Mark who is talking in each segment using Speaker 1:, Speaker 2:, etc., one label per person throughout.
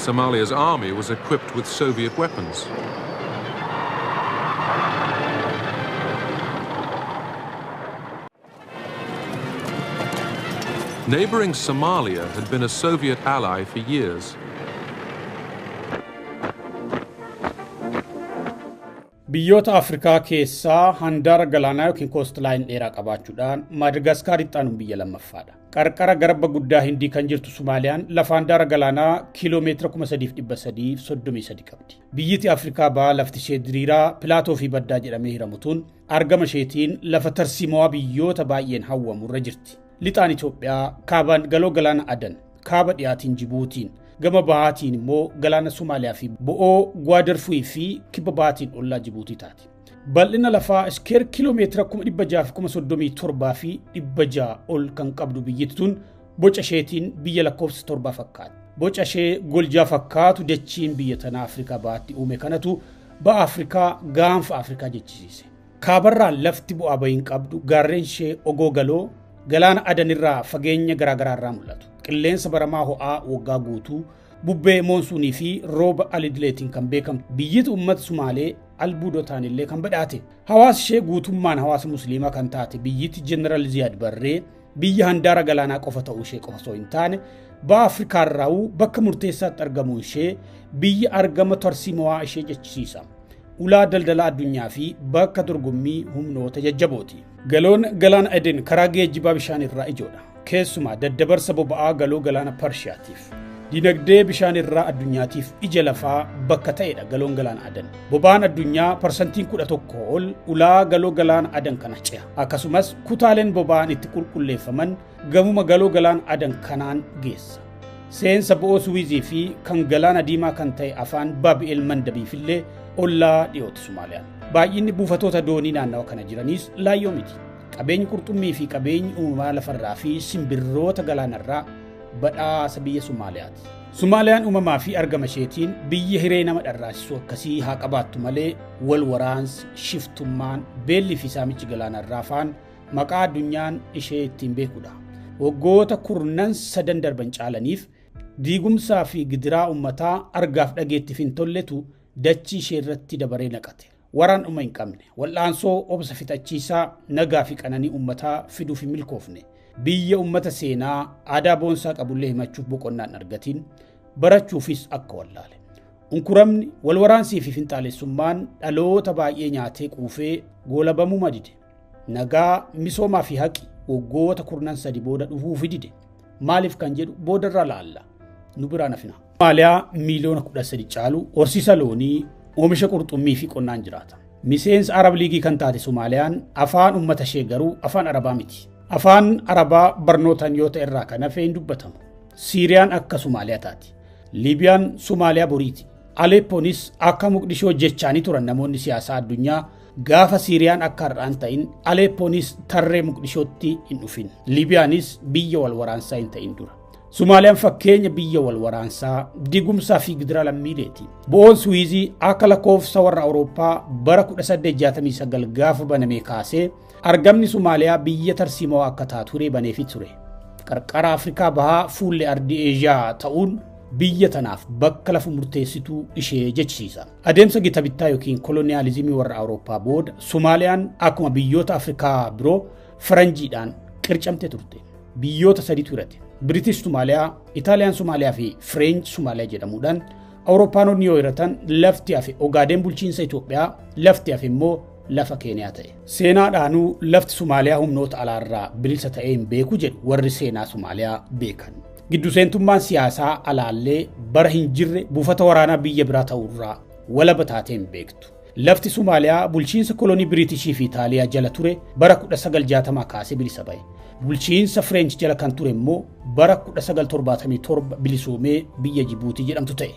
Speaker 1: Somalia's army was equipped with Soviet weapons. Neighboring Somalia had been a Soviet ally for years.
Speaker 2: Biyyoota Afrikaa keessaa handaara galaanaa yookiin coastline dheeraa qabaachuudhaan Madaagaskar ixaanuun biyya lammaffaadha. Qarqara garba guddaa Hindii kan jirtu Somaaliyaan lafa handaara galaanaa kiiloomeetira 3,333 qabdi. Biyyiti Afrikaa ba'aa lafti ishee diriiraa Pilaatoo fi Baddaa jedhamee hiramutuun argama isheetiin lafa tarsiimoo biyyoota baay'een hawwamurra jirti. Lixaan Itoophiyaa kaabaan galoo galaana Adan, kaaba dhiyaatiin Jibuutiin, gama bahaatiin immoo galaana Somaaliyaa fi bo'oo Gwadarfuu fi kibba bahaatiin ollaa Jibuutii taati. Bal'ina lafaa iskeer kiiloomeetira 637 fi 600 ol kan qabdu biyyittii tun boca isheetiin biyya lakkoofsa 7 fakkaata. Boca ishee goljaa fakkaatu dachiin biyya tana Afrikaa bahaatti uume kanatu ba'a Afrikaa gaanfa Afrikaa jechisiise. Kaabarraan lafti bu'aa bahiin qabdu gaarreen ishee ogoogaloo galaana Adan irraa fageenya garaagaraa irraa mul'atu. Qilleensa baramaa ho'aa waggaa guutuu bubbee moonsuunii fi rooba alidileetiin kan beekamu biyyiti uummata Sumaalee albuudotaan illee kan badhaate. Hawaasa ishee guutummaan hawaasa musliimaa kan taate biyyiti Jeneraal Ziyaad Barree biyya handaara galaanaa qofa ta'uu ishee qofa osoo hin taane ba'a Afrikaa irraa bakka murteessaatti argamuu ishee biyya argama tarsiimoo ishee jechisiisa. Ulaa daldala addunyaa fi bakka dorgommii humnoota jajjabooti. Galoon galaana Aden karaa geejjibaa bishaan irraa ijoodha. Keessumaa daddabarsa boba'aa galoo galaana Parshiyaatiif. Dinagdee bishaan irraa addunyaatiif ija lafaa bakka ta'edha galoon galaana Aden. Boba'aan addunyaa parsantiin 11 ol ulaa galoo galaana Aden kana ce'a. Akkasumas kutaaleen boba'aan itti qulqulleeffaman gamuma galoo galaana Aden kanaan geessa. Seensa bo'oo Suwizii fi kan galaana diimaa kan ta'e afaan Baabi'eel Mandabiifillee ollaa dhiyooti Somaaliyaan. Baay'inni buufatoota doonii naannawa kana jiranis laayyoo miti. Qabeenyi qurxummii fi qabeenyi uumamaa lafarraa fi simbirroota galaanarraa badhaasa biyya Somaaliyaati. Somaaliyaan uumamaa fi argama isheetiin biyya hiree nama dharraasisu akkasii haa qabaattu malee wal waraansi, shiftummaan, beelli fi saamichi galaanarraa faan maqaa addunyaan ishee ittiin beekudha. Waggoota kurnan sadan darban caalaniif diigumsaa fi gidiraa uummataa argaaf dhageettiif hin tolletu dachii ishee irratti dabaree naqate. Waraan dhuma hin qabne, wal'aansoo obsa fixachiisaa nagaa fi qananii uummataa fiduuf hin milkoofne. Biyya uummata seenaa aadaa boonsaa qabullee himachuuf boqonnaan argatiin barachuufis akka wallaale. Unkuramni wal waraansii fi finxaalessummaan dhaloota baay'ee nyaatee quufee goolabamuu madide. Nagaa misoomaa fi haqi waggoota kurnan sadi booda dhufuu fidide. Maaliif kan jedhu boodarraa laalla. Nu biraan hafina. Somaaliyaa miiliyoona 13 caalu horsiisa loonii oomisha qurxummii fi qonnaan jiraata. Miseensa Arab Liigii kan taate Somaaliyaan afaan uummata ishee garuu afaan Arabaa miti. Afaan Arabaa barnootaan yoo ta'e irraa kan hafe hin dubbatamu. Siiriyaan akka Somaaliyaa taati. Liibiyaan Somaaliyaa boriiti. Aleppoonis akka Muqdishoo jechaanii turan namoonni siyaasaa addunyaa gaafa Siiriyaan akka har'aan ta'in Aleppoonis tarree Muqdishootti hin dhufin. Liibiyaanis biyya wal waraansaa hin ta'in dura. Somaaliyaan fakkeenya biyya wal waraansaa digumsaa fi gidira lammiileeti. Bo'oon Suwizii akka lakkoofsa warra Awurooppaa bara 1869 gaafa banamee kaasee argamni Somaaliyaa biyya tarsiimoo akka taatu hiree baneefi ture. Qarqara Afrikaa bahaa fuullee ardii Eeshiyaa ta'uun biyya tanaaf bakka lafa murteessituu ishee jechisiisa. Adeemsa gita bittaa yookiin koloniyaalizimii warra Awurooppaa booda Somaaliyaan akkuma biyyoota Afrikaa biroo faranjiidhaan qircamte turte. Biyyoota sadiitu hirate. British Somaaliyaa, Itaaliyaan Somaaliyaa fi French Somaaliyaa jedhamuudhaan Awurooppaanonni yoo hiratan lafti hafe Ogaadeen bulchiinsa Itoophiyaa, lafti hafe immoo lafa Keeniyaa ta'e. Seenaadhaanuu lafti Somaaliyaa humnoota alaarraa bilisa ta'ee hin beeku jedhu warri seenaa Somaaliyaa beekan. Giddu seentummaan siyaasaa alaallee bara hin jirre buufata waraanaa biyya biraa ta'urraa walaba taatee hin beektu. Lafti Somaaliyaa bulchiinsa kolonii Biriitishii fi Itaaliyaa jala ture bara 1960 kaasee bilisa ba'e. Bulchiinsa French jala kan ture immoo bara 1977 bilisoomee biyya Jibuutii jedhamtu ta'e.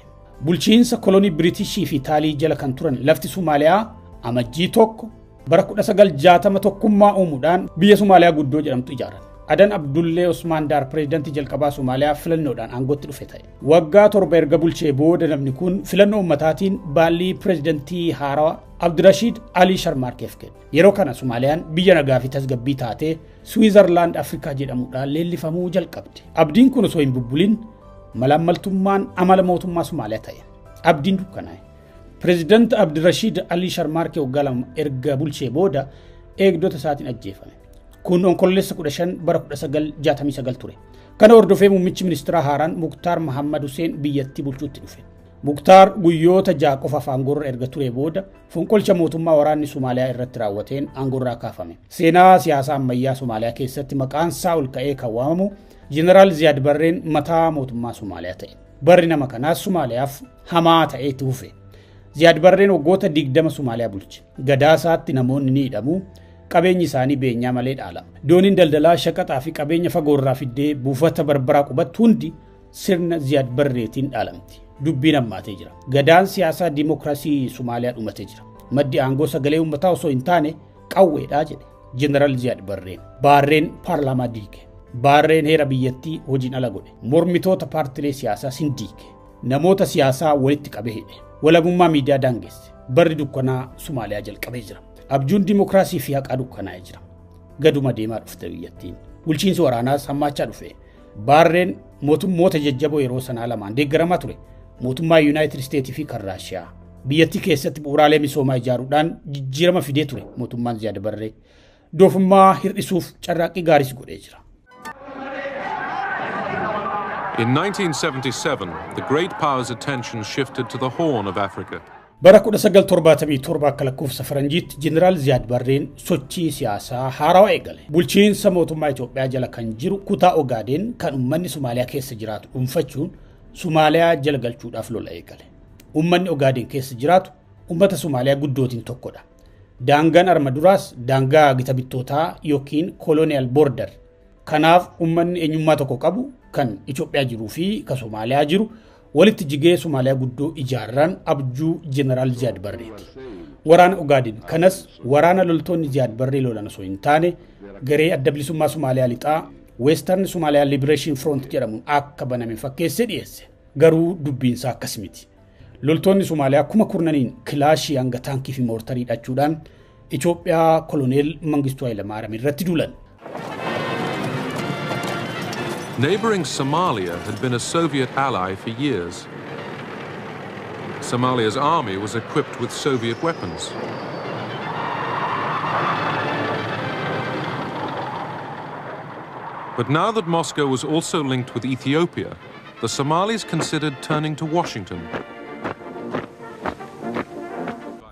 Speaker 2: Bulchiinsa kolonii Biriitishii fi Itaalii jala kan turan lafti Somaaliyaa amajjii tokko bara 1960 tokkummaa uumuudhaan biyya Somaaliyaa guddoo jedhamtu ijaaran. Adan Abdullee Osman Dar pireezidantii jalqabaa Somaaliyaa filannoodhaan aangootti dhufe ta'e. Waggaa torba erga bulchee booda namni kun filannoo ummataatiin baallii pireezidantii haarawaa Abdirashiid Ali Sharmaarkeef kenne. Yeroo kana Somaaliyaan biyya nagaa fi tasgabbii taatee Switzerland Afrikaa jedhamuudhaan leellifamuu jalqabde. Abdiin kun osoo hin bubbulin Malaammaltummaan amala mootummaa Somaaliyaa ta'e. Abdiin dukkanaa'e. Pireezidaanti Abdirashiid Alii Sharmaarkee waggaa lama erga bulchee booda eegdota isaatiin ajjeefame. Kun onkololeessa 15 bara 1969 ture. Kana hordofee muummichi ministeera haaraan Muktaar Mahammad Hussein biyyattii bulchuutti dhufe. Muktaar guyyoota ja'a qofa aangorra erga ture booda fonqolcha mootummaa waraanni Somaaliyaa irratti raawwateen aangorraa kaafame. Seenaa siyaasaa ammayyaa Somaaliyaa keessatti maqaan isaa ol ka'ee kan waamamu Jeneraal Ziyaad Barreen mataa mootummaa Somaaliyaa ta'e. Barri nama kanaas Somaaliyaaf hamaa ta'ee itti fufe. Ziyaad Barreen waggoota 20 Somaaliyaa bulche. Gadaasaatti namoonni ni hidhamu. Qabeenyi isaanii beenyaa malee dhaalama. Dooniin daldalaa shaqaxaa fi qabeenya fagoorraa fiddee buufata barbaraa qubattu hundi sirna Ziyaad Barreetiin dhaalamti. Dubbiin hammaatee jira. Gadaan siyaasaa diimokiraasii Somaaliyaa dhumatee jira. Maddi aangoo sagalee uummataa osoo hin taane qawweedhaa jedhe Jeneraal Ziyaad Barreen. Barreen paarlaamaa diige. Barreen heera biyyattii hojiin ala godhe. Mormitoota paartilee siyaasaa sin diige. Namoota siyaasaa walitti qabee hidhe. Walabummaa miidiyaa daangesse. Barri dukkanaa Somaaliyaa jalqabee jira. Abjuun diimokiraasii fi haqaa dukkanaa'ee jira. Gaduma deemaa dhufte biyyattiin. Bulchiinsi waraanaas hammaachaa dhufe. Barreen mootummoota jajjaboo yeroo sanaa lamaan deeggaramaa ture. Mootummaa Yuunaayitid Isteetii fi kan Raashiyaa. Biyyattii keessatti bu'uuraalee misoomaa ijaaruudhaan jijjiirama fidee ture mootummaan Ziyaad Barree. Doofummaa hir'isuuf carraaqqii gaariis godhee jira.
Speaker 1: In 1977, the great power's attention shifted to the Horn of Africa.
Speaker 2: Bara 1977 akka lakkoofsa Faranjiitti Jeneraal Ziyaad Barreen sochii siyaasaa haarawaa eegale. Bulchiinsa mootummaa Itoophiyaa jala kan jiru kutaa Ogaadeen kan uummanni Somaaliyaa keessa jiraatu dhuunfachuun Somaaliyaa jala galchuudhaaf lola eegale. Uummanni Ogaadeen keessa jiraatu uummata Somaaliyaa guddootiin tokkodha. Daangaan arma duraas daangaa gita bittootaa yookiin colonial border. Kanaaf uummanni eenyummaa tokko qabu kan Itoophiyaa jiruu fi kan Somaaliyaa jiru walitti jigee Somaaliyaa guddoo ijaarran abjuu Jeneraal Ziyaad Barreeti. Waraana Ogaadeen kanas waraana loltoonni Ziyaad Barree lolan osoo hin taane garee adda bilisummaa Somaaliyaa lixaa Western Somalia Liberation Front jedhamuun akka baname fakkeessee dhiyeesse. Garuu dubbiinsaa akkas miti. Loltoonni Somaaliyaa kuma kurnaniin kilaashii hanga taankii fi moortarii hidhachuudhaan Itoophiyaa koloneel Mangistuu Hayilamaariyaam irratti duulan.
Speaker 1: Neighboring Somalia had been a Soviet ally for years. Somalia's army was equipped with Soviet weapons. But now that Moscow was also linked with Ethiopia, the Somalis considered turning to Washington.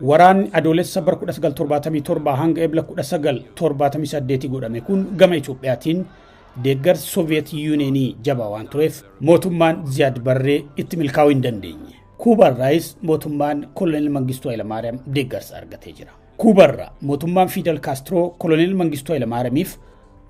Speaker 2: Waraan adoolessa bara 1977 hanga ebla 1978 godhame kun gama Itoophiyaatiin deeggarsa Soviet Unionii jabaa waan tureef mootummaan Ziyaad Barree itti milkaa'uu hin dandeenye. Kuubarraayis mootummaan koloneel Mangistuu Hayilamaariyaam deeggarsa argatee jira. Kuubarraa mootummaan Fidel Castro koloneel Mangistuu Hayilamaariyaamiif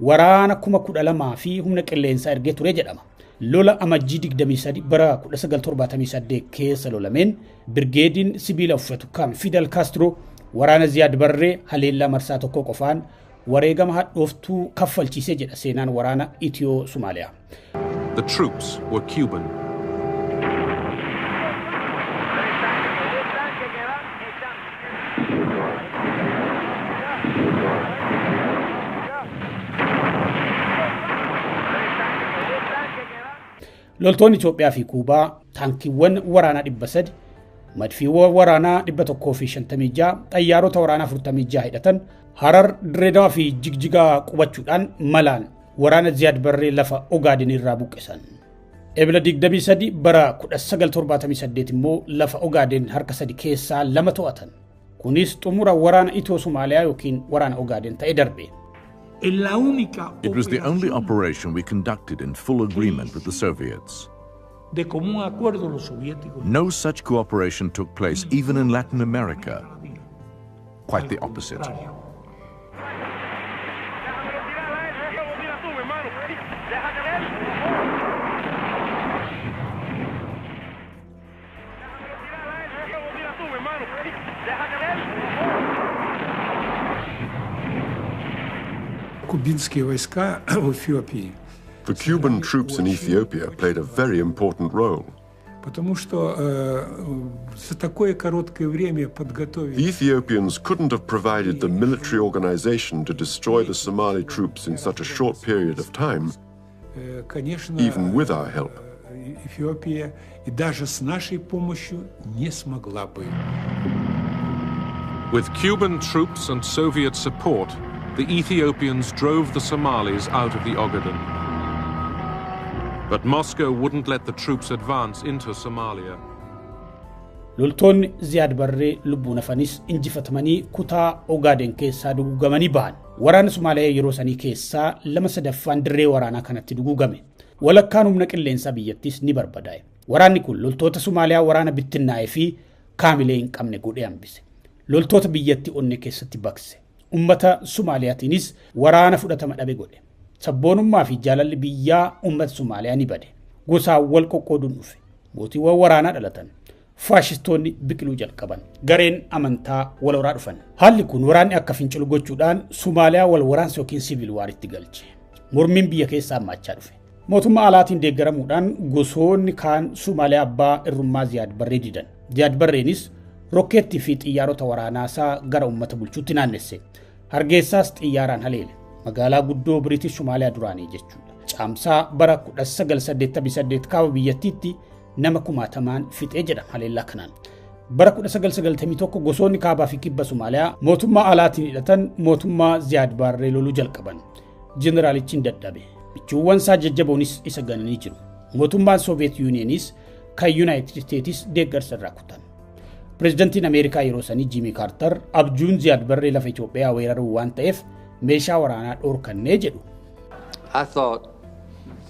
Speaker 2: waraana 12,000 fi humna qilleensaa ergee ture jedhama. Lola amajjii 23 bara 1978 keessa lolameen birgeediin sibiila uffatu kan Fidel Castro waraana Ziyaad Barree haleellaa marsaa tokko qofaan wareegama hadhooftuu kaffalchiisee jedha seenaan waraana Itiyoo Somaaliyaa.
Speaker 1: The troops were Cuban.
Speaker 2: Loltoonni Itoophiyaa fi Kuubaa taankiiwwan waraanaa 300, madfiiwwan waraanaa 156, xayyaarota waraanaa 46 hidhatan Harar, Dirreedawaa fi Jigjigaa qubachuudhaan malaan waraana Ziyaad Barree lafa Ogaadeen irraa buqqisan. Ebla 23 bara 1978 immoo lafa Ogaadeen harka 3 keessaa 2 to'atan. Kunis xumura waraana Itiyoo Somaaliyaa yookiin waraana Ogaadeen ta'ee darbe.
Speaker 3: It was the only operation we conducted in full agreement with the Soviets. No such cooperation took place even in Latin America. Quite the opposite.
Speaker 4: The Cuban troops in Ethiopia played a very important role. The Ethiopians couldn't have provided the military organization to destroy the Somali troops in such a short period of time, even with our help.
Speaker 5: Эфиопия и даже с нашей помощью не смогла бы.
Speaker 1: With Cuban troops and Soviet support, the Ethiopians drove the Somalis out of the Ogaden. But Moscow wouldn't let the troops advance into Somalia.
Speaker 2: Loltoonni Ziyaad Barree lubbuun hafanis injifatamanii kutaa Ogaden keessaa duguugamanii ba'an. Waraana Somaaliyaa yeroo sanii keessaa 2/3 dirree waraanaa kanatti duguugame. Walakkaan humna qilleensaa biyyattis ni barbadaa'e. Waraanni kun loltoota Somaaliyaa waraana bittinnaa'ee fi kaamilee hin qabne godhee hambise. Loltoota biyyatti onne keessatti bakse. Ummata Somaaliyaatiinis waraana fudhatama dhabe godhe. Sabboonummaa fi jaalalli biyyaa ummata Somaaliyaa ni bade. Gosaan wal qoqqooduun dhufe. Mootiiwwan waraanaa dhalatan. Faashistoonni biqiluu jalqaban. Gareen amantaa wal waraa dhufan. Haalli kun waraanni akka fincilu gochuudhaan Somaaliyaa wal waraansa yookiin siviil waaritti galche. Mormiin biyya keessaa hammaachaa dhufe. Mootummaa alaatiin deeggaramuudhaan gosoonni kaan Somaaliyaa abbaa irrummaa Ziyaad Barree didan. Ziyaad Barreenis rokkeettii fi xiyyaarota waraanaasaa gara ummata bulchuutti naannesse. Hargeysaas xiyyaaraan haleele. Magaalaa guddoo Biriitish Somaaliyaa duraanii jechuudha. Caamsaa bara 1988 kaaba biyyattiitti nama 10,000 fixee jedha haleellaa kanaan. Bara 1991 gosoonni kaabaa fi kibba Somaaliyaa mootummaa alaatiin hidhatan mootummaa Ziyaad Barree loluu jalqaban. Jeneraalichi dadhabe. Bichuuwwan isaa jajjaboonis isa gananii jiru. Mootummaan Soviet Unionis kan United States deeggarsa irraa kutan. Pireezidantiin Ameerikaa yeroo sanii Jimmy Carter abjuun Ziyaad Barree lafa Itoophiyaa weeraruu waan ta'eef meeshaa waraanaa dhoorkannee jedhu.
Speaker 6: I thought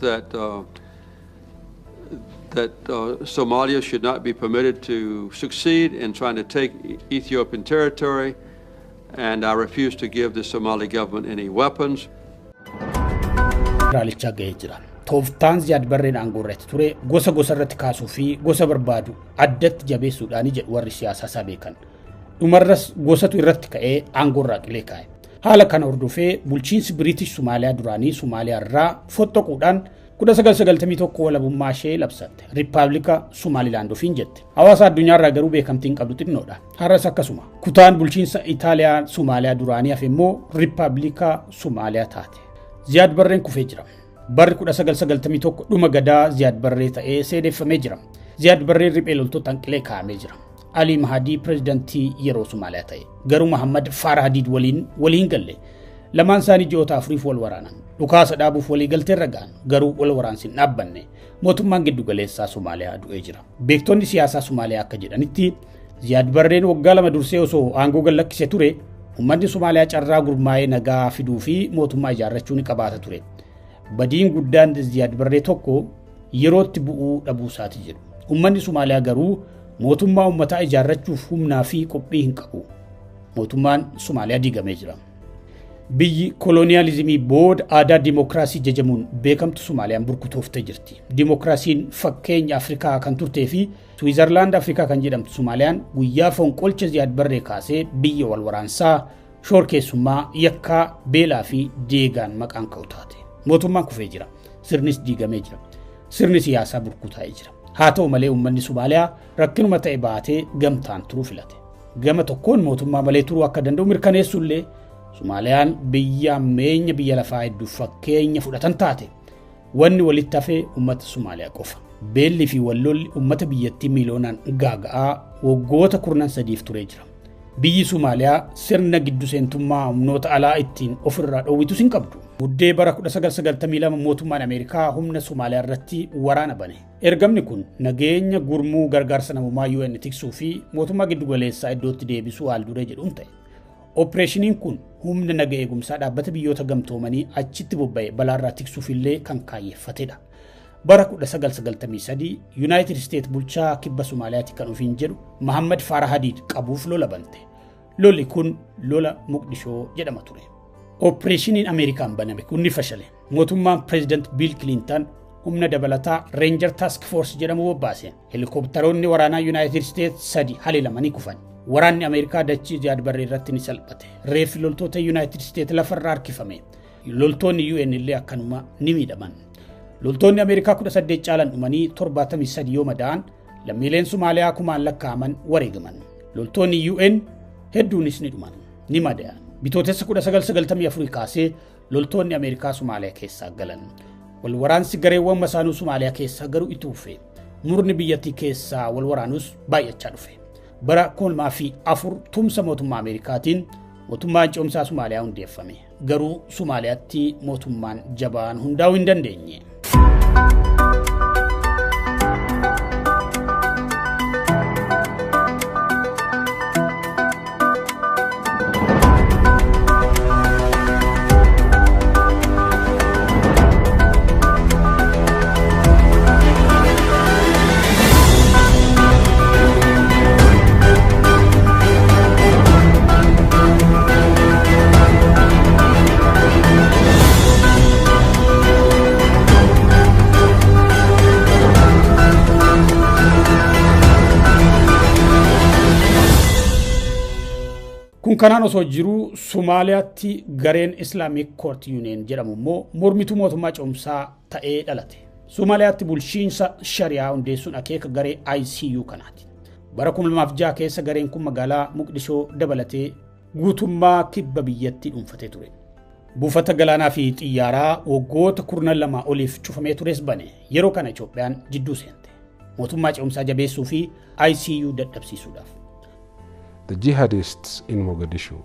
Speaker 6: that Somalia should not be permitted to succeed in trying to take Ethiopian territory, and I refused to give the Somali government any weapons.
Speaker 2: Raalicha ga'ee jira. Tooftaan Ziyaad Barreen aangoo irratti ture gosa irratti kaasuu fi gosa barbaadu addatti jabeessuudhaan jedhu warri siyaasaa isaa beekan. Dhumarras gosatu irratti ka'ee aangoo irraa qilee kaa'e. Haala kana hordofee bulchiinsi Biriitish Somaaliyaa duraanii Somaaliyaa irraa fottoquudhaan 1991 walabummaa ishee labsatte. Riippaabilika Somaalilaand ofiin jette. Hawaasa addunyaa irraa garuu beekamtiin qabdu xinnoodha. Har'as akkasuma. Kutaan bulchiinsa Itaaliyaa Somaaliyaa duraanii hafe immoo Riippaabilika Somaaliyaa taate. Ziyaad Barreen kufee jira. Barri 1991 dhuma gadaa Ziyaad Barree ta'ee seedeeffamee jira. Ziyaad Barreen riphee loltoota hanqilee kaa'amee jira. Ali Mahdi pireezidantii yeroo Somaaliyaa ta'e. Garuu Mohammad Farah Hadid waliin galle. Lamaan isaanii ji'oota 4 wal waraanan. Dhukaasa dhaabuuf walii galtee irra ga'an. Garuu wal waraansi hin dhaabbanne. Mootummaan giddu galeessaa Somaaliyaa du'ee jira. Beektonni siyaasaa Somaaliyaa akka jedhanitti Ziyaad Barreen waggaa 2 dursee osoo aangoo gallakkisee ture, ummanni Somaaliyaa carraa gurmaa'ee nagaa fiduu fi mootummaa ijaarrachuu ni qabaata ture. Badiin guddaan Ziyaad Barree tokko yerootti bu'uu dhabuu isaati jedhu. Ummanni Somaaliyaa garuu mootummaa ummataa ijaarrachuuf humnaa fi qophii hin qabu. Mootummaan Somaaliyaa diigamee jira. Biyyi koloniyaalizimii booda aadaa dimookiraasii jajamuun beekamtu Somaaliyaan burkutooftee jirti. Dimookiraasiin fakkeenya Afrikaa kan turtee fi Switzerland Afrikaa kan jedhamtu Somaaliyaan guyyaa fonqolcha Ziyaad Barree kaasee biyya wal waraansaa, shorkeessummaa, yakkaa, beelaa fi deegaan maqaan ka'u taate. Mootummaan kufee jira. Sirnis diigamee jira. Sirni siyaasaa burkutaa'ee jira. Haa ta'u malee uummanni Somaaliyaa rakkinuma ta'e baatee gamtaan turuu filate. Gama tokkoon mootummaa malee turuu akka danda'u mirkaneessullee Somaaliyaan biyya meenya biyya lafaa hedduu fakkeenya fudhatan taate. Wanni walitti hafee uummata Somaaliyaa qofa. Beelli fi wallolli uummata biyyattii miiliyoonaan gaaga'aa waggoota 13 turee jira. Biyyi Somaaliyaa sirna giddu seentummaa humnoota alaa ittiin ofirraa dhoowwitus hin qabdu. Buddee bara 1992 mootummaan Ameerikaa humna Somaaliyaa irratti waraana bane. Ergamni kun nageenya gurmuu gargaarsa namummaa UN tiksuu fi mootummaa giddu galeessaa iddootti deebisuu haal duree jedhuun ta'e. Opereeshiniin kun humna naga eegumsaa dhaabbata biyyoota gamtoomanii achitti bobba'e balaarraa tiksuuf illee kan kaayeffatedha. Bara 1993 United States bulchaa kibba Somaaliyaatti kan ofiin jedhu Mohammad Farah Hadid qabuuf lola bante. Lolli kun lola Muqdishoo jedhama ture. Opereeshiniin Ameerikaan baname kun ni fashale. Mootummaan President Bill Clinton humna dabalataa Ranger Task Force jedhamu bobbaase. Helikoptaroonni waraanaa United States 3 haleelamanii kufan. Waraanni Ameerikaa dachii Ziyaad Barree irratti ni salphate. Reeffi loltoota United States lafarraa harkifame. Loltoonni UN illee akkanuma ni miidhaman. Loltoonni Ameerikaa 18 caalan dhumanii 73 yoo madaa'an lammiileen Somaaliyaa kumaan lakkaa'aman wareegaman. Loltoonni UN hedduunis ni dhuman, ni madaa'an. Bitootessa 1994 kaasee loltoonni Ameerikaa Somaaliyaa keessaa galan. Walwaraansi gareewwan masaanuu Somaaliyaa keessaa garuu itti fufee murni biyyattii keessaa walwaraanuus baay'achaa dhufe. Bara 2004 tumsa mootummaa Ameerikaatiin mootummaan ce'umsaa Somaaliyaa hundeeffame. Garuu Somaaliyaatti mootummaan jabaan hundaa'uu hin dandeenye. Kun kanaan osoo jiru Somaaliyaatti gareen Islamic Court Union jedhamu immoo mormituu mootummaa ce'umsaa ta'ee dhalate. Somaaliyaatti bulchiinsa shari'aa hundeessuun akeeka garee ICU kanaati. Bara 2006 keessa gareen kun magaalaa Muqdishoo dabalatee guutummaa kibba biyyattii dhuunfatee ture. Buufata galaanaa fi xiyyaaraa waggoota 12 oliif cufamee tures bane. Yeroo kana Itoophiyaan jidduu seente. Mootummaa ce'umsaa jabeessuu fi ICU dadhabsiisuudhaaf.
Speaker 7: The jihadists in Mogadishu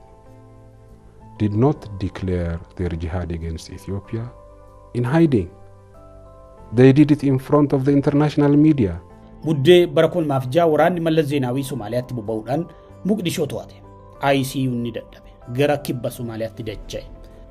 Speaker 7: did not declare their jihad against Ethiopia in hiding. They did it in front of the international media.
Speaker 2: Muddee bara 2006 waraanni Mallas Zeenaawii Somaaliyaatti bobba'uudhaan Muqdishoo to'ate. ICU ni dadhabe. Gara kibba Somaaliyaatti dacha'e.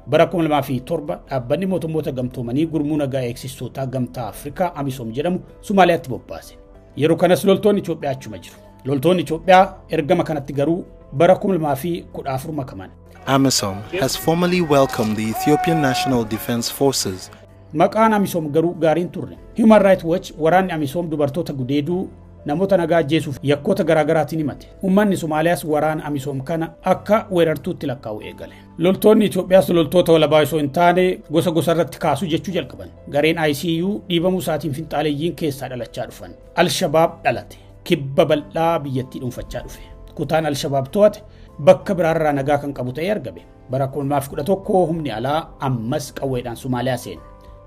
Speaker 2: Bara 2007 dhaabbanni mootummoota gamtoomanii gurmuu nagaa eegsistootaa gamtaa Afrikaa AMISOM jedhamu Somaaliyaatti bobbaase. Yeroo kanas loltoonni Itoophiyaa achuma jiru. Loltoonni Itoophiyaa ergama kanatti garuu bara 2014 makaman.
Speaker 8: AMISOM has formally welcomed the Ethiopian National Defense Forces.
Speaker 2: Maqaan AMISOM garuu gaariin turre. Human Rights Watch waraanni AMISOM dubartoota gudeeduu namoota nagaa ajjeesuuf yakkoota garaagaraatiin himate. Uummanni Somaaliyaas waraana AMISOM kana akka weerartuutti lakkaa'u eegale. Loltoonni Itoophiyaas loltoota walabaa osoo hin taane gosa gosa irratti kaasuu jechuu jalqaban. Gareen ICU dhiibamuu isaatiin finxaaleeyyiin keessaa dhalachaa dhufan. Al-Shabaab dhalate. Kibba bal'aa biyyattii dhuunfachaa dhufe. Kutaan Al-Shabaab to'ate bakka biraarraa nagaa kan qabu ta'ee argame. Bara 2011 humni alaa ammas qawweedhaan Somaaliyaa seene.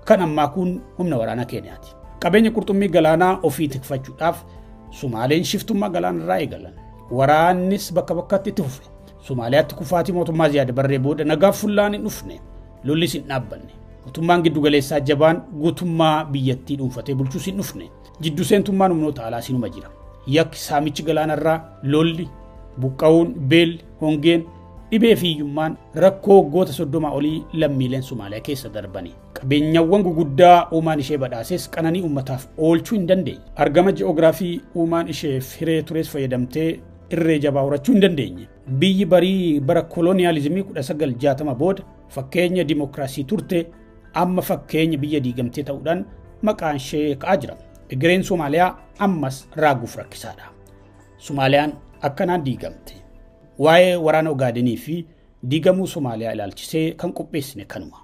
Speaker 2: Kan ammaa kun humna waraanaa Keeniyaati. Qabeenya qurxummii galaanaa ofii tikfachuudhaaf Somaaleen shiftummaa galaanarraa eegalan. Waraannis bakka bakkatti itti fufe. Somaaliyaatti kufaatii mootummaa Ziyaad Barree booda nagaaf fullaan hin dhufne. Lollis hin dhaabbanne. Mootummaan giddu galeessaa jabaan guutummaa biyyattii dhuunfatee bulchuus hin dhufne. Jiddu seentummaan humnoota alaa sinuma jira. Yakki saamichi galaanarraa lolli, buqqa'uun, beelli, hongeen, dhibee fi hiyyummaan rakkoo waggoota 30 olii lammiileen Somaaliyaa keessa darbani. Qabeenyawwan guguddaa uumaan ishee badhaases qananii uummataaf oolchuu hin dandeenye. Argama ji'oogiraafii uumaan isheef hiree tures fayyadamtee irree jabaa horachuu hin dandeenye. Biyyi barii bara koloniyaalizimii 1960 booda fakkeenya dimokiraasii turte amma fakkeenya biyya diigamtee ta'uudhaan maqaan ishee ka'aa jira. Egereen Somaaliyaa ammas raaguuf rakkisaadha. Somaaliyaan akkanaan diigamte. Waa'ee waraana Ogaadenii fi diigamuu Somaaliyaa ilaalchisee kan qopheessine kanuma.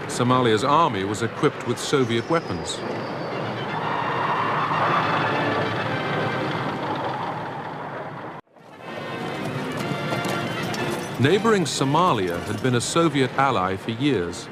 Speaker 1: Somalia's army was equipped with Soviet weapons. Neighboring Somalia had been a Soviet ally for years.